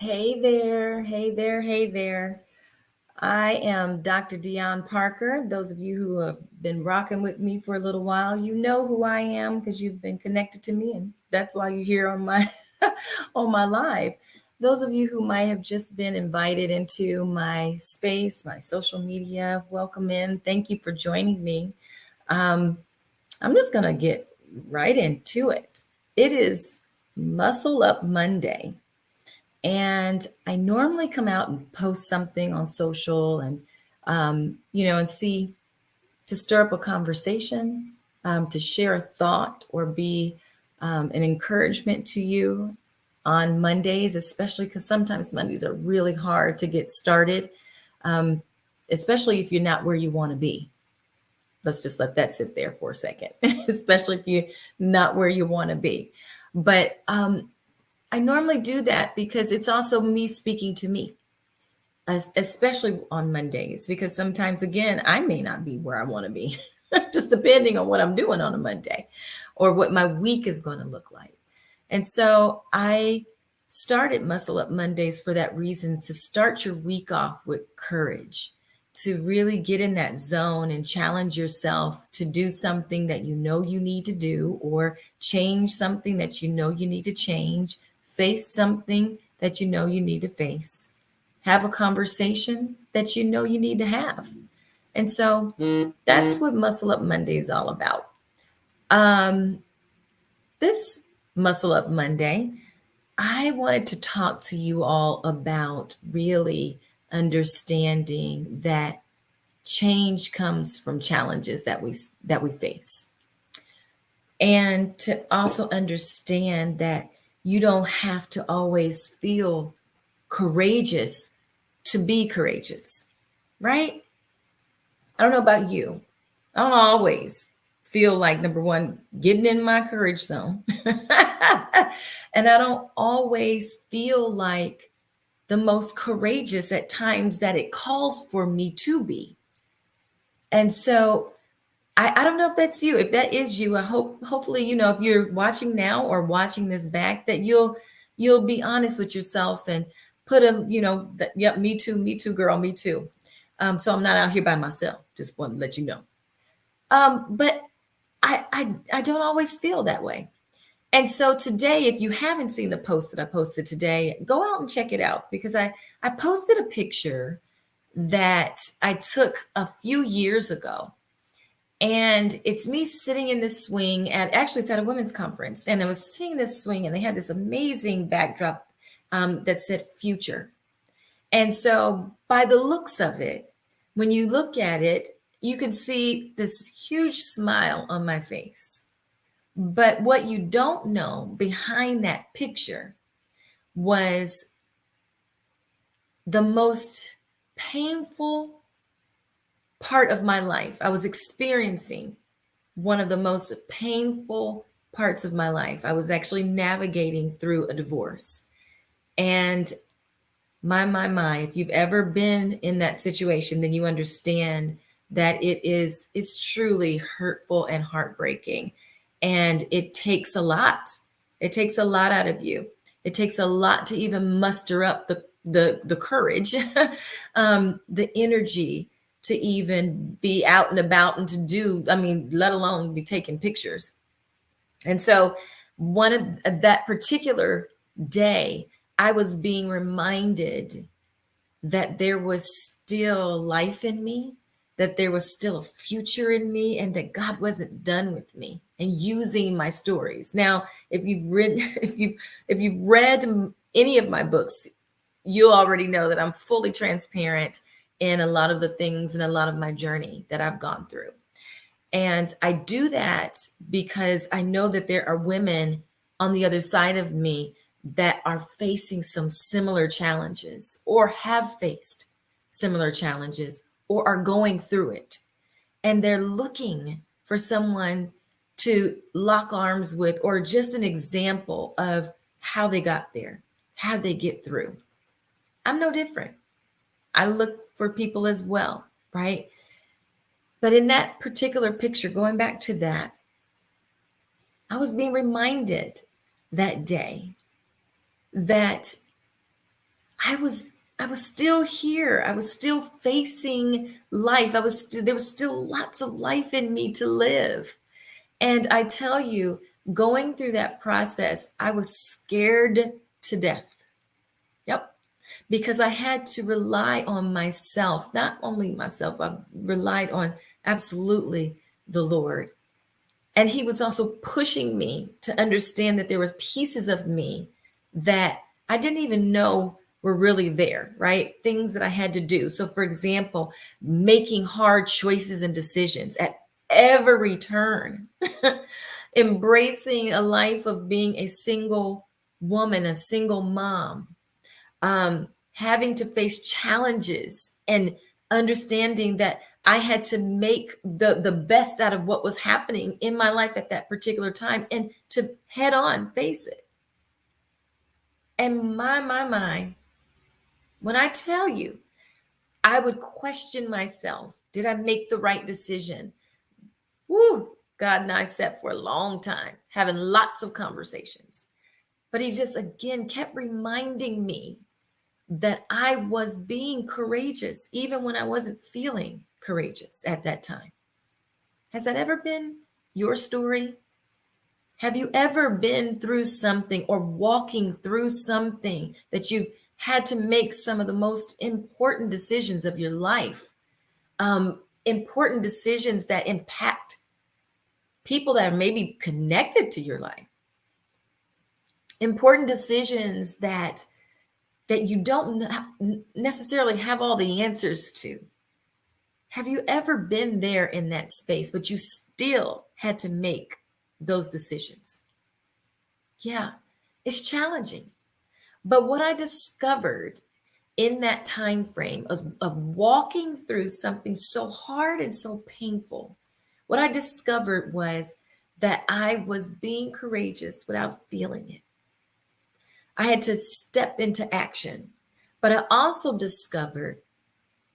Hey there, hey there, hey there. I am Dr. Dion Parker. Those of you who have been rocking with me for a little while, you know who I am because you've been connected to me, and that's why you're here on my on my live. Those of you who might have just been invited into my space, my social media, welcome in. Thank you for joining me. Um, I'm just gonna get right into it. It is Muscle Up Monday. And I normally come out and post something on social and see to stir up a conversation, to share a thought or be an encouragement to you on Mondays, especially because sometimes Mondays are really hard to get started, um, especially if you're not where you want to be. Let's just let that sit there for a second, especially if you're not where you want to be. But I normally do that because it's also me speaking to me, especially on Mondays, because sometimes, again, I may not be where I want to be, just depending on what I'm doing on a Monday or what my week is going to look like. And so I started Muscle Up Mondays for that reason, to start your week off with courage, to really get in that zone and challenge yourself to do something that you know you need to do, or change something that you know you need to change, face something that you know you need to face, have a conversation that you know you need to have. And so that's what Muscle Up Monday is all about. Um, this Muscle Up Monday, I wanted to talk to you all about really understanding that change comes from challenges that we face. And to also understand that you don't have to always feel courageous to be courageous, right? I don't know about you. I don't always feel like, number one, getting in my courage zone. And I don't always feel like the most courageous at times that it calls for me to be. And so I don't know if that's you. If that is you, I hopefully, if you're watching now or watching this back, that you'll be honest with yourself and put that, yep, me too, girl, me too. So I'm not out here by myself. Just want to let you know. But I don't always feel that way. And so today, if you haven't seen the post that I posted today, go out and check it out, because I posted a picture that I took a few years ago. And it's me sitting in this swing it's at a women's conference. And I was sitting in this swing, and they had this amazing backdrop that said future. And so, by the looks of it, when you look at it, you can see this huge smile on my face. But what you don't know behind that picture was the most painful part of my life. I was experiencing one of the most painful parts of my life. I was actually navigating through a divorce. And my, if you've ever been in that situation, then you understand that it's truly hurtful and heartbreaking. And it takes a lot. It takes a lot out of you. It takes a lot to even muster up the courage, the energy to even be out and about and to do, let alone be taking pictures. And so one of that particular day, I was being reminded that there was still life in me, that there was still a future in me, and that God wasn't done with me and using my stories. Now, if you've read if you've read any of my books, you already know that I'm fully transparent in a lot of the things and a lot of my journey that I've gone through. And I do that because I know that there are women on the other side of me that are facing some similar challenges, or have faced similar challenges, or are going through it. And they're looking for someone to lock arms with, or just an example of how they got there, how they get through. I'm no different. I look for people as well, right? But in that particular picture, going back to that, I was being reminded that day that I was still here. I was still facing life. There was still lots of life in me to live. And I tell you, going through that process, I was scared to death. Yep. Because I had to rely on myself, not only myself, I relied on absolutely the Lord. And he was also pushing me to understand that there were pieces of me that I didn't even know were really there, right? Things that I had to do. So, for example, making hard choices and decisions at every turn, embracing a life of being a single woman, a single mom, having to face challenges and understanding that I had to make the best out of what was happening in my life at that particular time and to head on face it. And my, when I tell you, I would question myself. Did I make the right decision? Woo, God and I sat for a long time, having lots of conversations. But he just again kept reminding me that I was being courageous, even when I wasn't feeling courageous at that time. Has that ever been your story? Have you ever been through something or walking through something that you've had to make some of the most important decisions of your life? Important decisions that impact people that are maybe connected to your life. Important decisions that you don't necessarily have all the answers to. Have you ever been there in that space, but you still had to make those decisions? Yeah, it's challenging. But what I discovered in that time frame of walking through something so hard and so painful, what I discovered was that I was being courageous without feeling it. I had to step into action. But I also discovered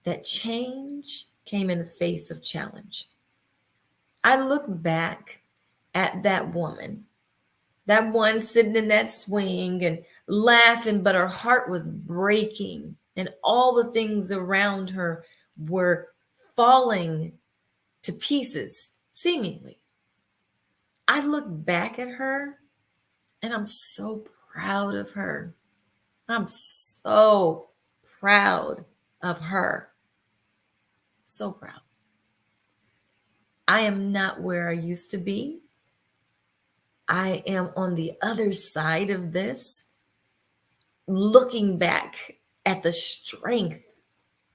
that change came in the face of challenge. I look back at that woman, that one sitting in that swing and laughing, but her heart was breaking, and all the things around her were falling to pieces, seemingly. I look back at her and I'm so proud of her. I'm so proud of her. So proud. I am not where I used to be. I am on the other side of this, looking back at the strength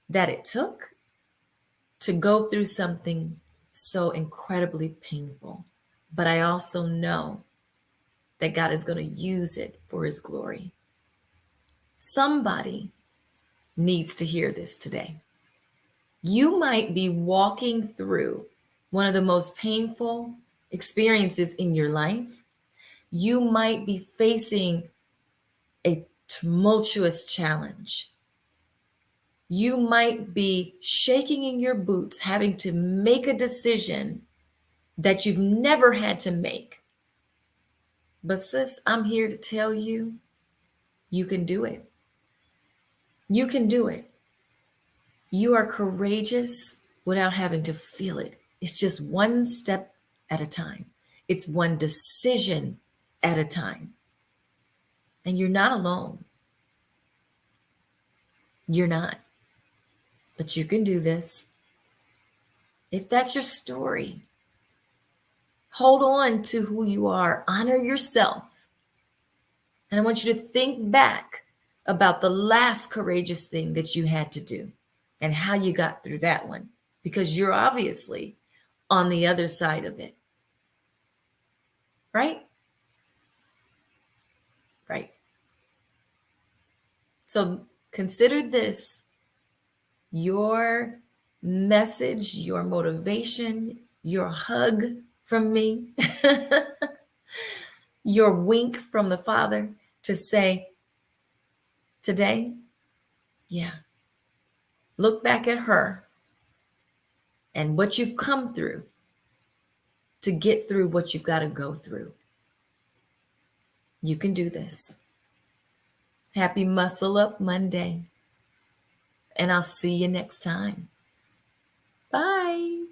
that it took to go through something so incredibly painful. But I also know that God is going to use it for his glory. Somebody needs to hear this today. You might be walking through one of the most painful experiences in your life. You might be facing a tumultuous challenge. You might be shaking in your boots, having to make a decision that you've never had to make. But sis, I'm here to tell you, you can do it. You can do it. You are courageous without having to feel it. It's just one step at a time. It's one decision at a time. And you're not alone. You're not. But you can do this. If that's your story, hold on to who you are. Honor yourself. And I want you to think back about the last courageous thing that you had to do and how you got through that one, because you're obviously on the other side of it. Right? Right. So consider this your message, your motivation, your hug from me, your wink from the Father to say, today, yeah, look back at her and what you've come through to get through what you've got to go through. You can do this. Happy Muscle Up Monday. And I'll see you next time. Bye.